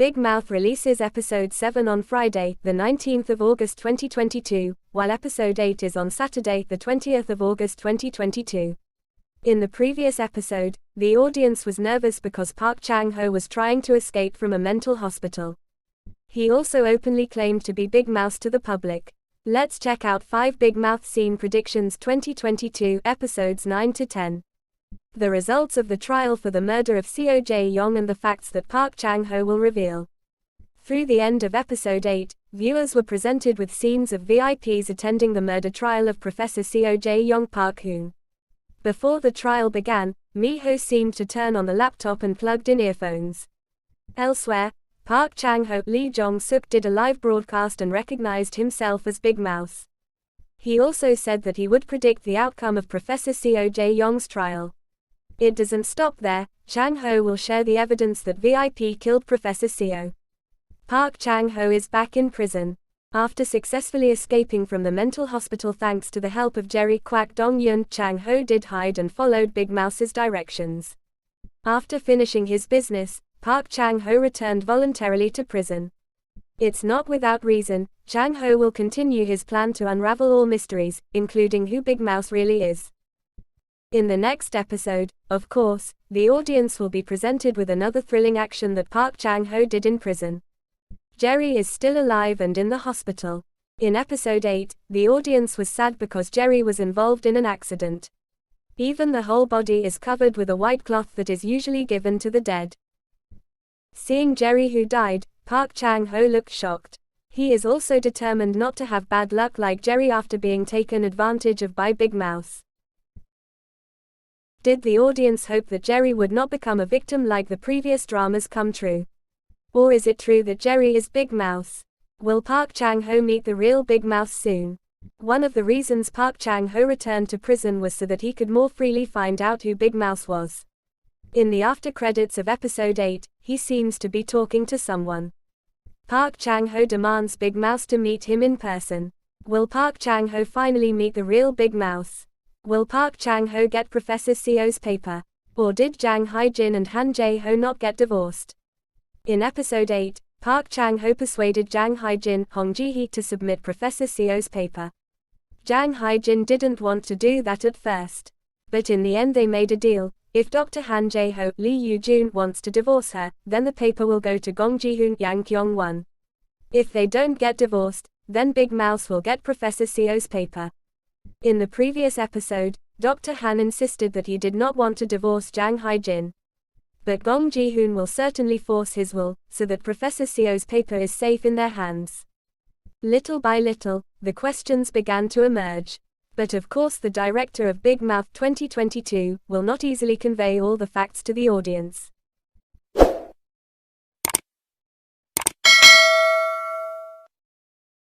Big Mouth releases Episode 7 on Friday, the 19th of August 2022, while Episode 8 is on Saturday, the 20th of August 2022. In the previous episode, the audience was nervous because Park Chang Ho was trying to escape from a mental hospital. He also openly claimed to be Big Mouth to the public. Let's check out 5 Big Mouth Scene Predictions 2022, Episodes 9 to 10. The results of the trial for the murder of Seo Jae-yong and the facts that Park Chang Ho will reveal. Through the end of Episode 8, viewers were presented with scenes of VIPs attending the murder trial of Professor Seo Jae-yong Park Hoon. Before the trial began, Mi-ho seemed to turn on the laptop and plugged in earphones. Elsewhere, Park Chang Ho Lee Jong-suk did a live broadcast and recognized himself as Big Mouth. He also said that he would predict the outcome of Professor Seo Jae-yong's trial. It doesn't stop there. Chang Ho will share the evidence that VIP killed Professor Seo. Park Chang Ho is back in prison. After successfully escaping from the mental hospital thanks to the help of Jerry Kwak Dong-yun, Chang Ho did hide and followed Big Mouth's directions. After finishing his business, Park Chang Ho returned voluntarily to prison. It's not without reason. Chang Ho will continue his plan to unravel all mysteries, including who Big Mouth really is. In the next episode, of course, the audience will be presented with another thrilling action that Park Chang Ho did in prison. Jerry is still alive and in the hospital. In Episode 8, the audience was sad because Jerry was involved in an accident. Even the whole body is covered with a white cloth that is usually given to the dead. Seeing Jerry who died, Park Chang Ho looked shocked. He is also determined not to have bad luck like Jerry after being taken advantage of by Big Mouth. Did the audience hope that Jerry would not become a victim like the previous dramas come true? Or is it true that Jerry is Big Mouth? Will Park Chang Ho meet the real Big Mouth soon? One of the reasons Park Chang Ho returned to prison was so that he could more freely find out who Big Mouth was. In the after credits of Episode 8, he seems to be talking to someone. Park Chang Ho demands Big Mouth to meet him in person. Will Park Chang Ho finally meet the real Big Mouth? Will Park Chang Ho get Professor Seo's paper? Or did Jang Hae-jin and Han Jae-ho not get divorced? In Episode 8, Park Chang Ho persuaded Jang Hae-jin, Hong Ji-hee to submit Professor Seo's paper. Jang Hae-jin didn't want to do that at first. But in the end they made a deal. If Dr. Han Jae-ho, Lee Yoo-jun wants to divorce her, then the paper will go to Gong Ji-hoon, Yang Kyung-won. If they don't get divorced, then Big Mouth will get Professor Seo's paper. In the previous episode, Dr. Han insisted that he did not want to divorce Jang Hae-jin. But Gong Ji-hoon will certainly force his will, so that Professor Seo's paper is safe in their hands. Little by little, the questions began to emerge. But of course the director of Big Mouth 2022 will not easily convey all the facts to the audience.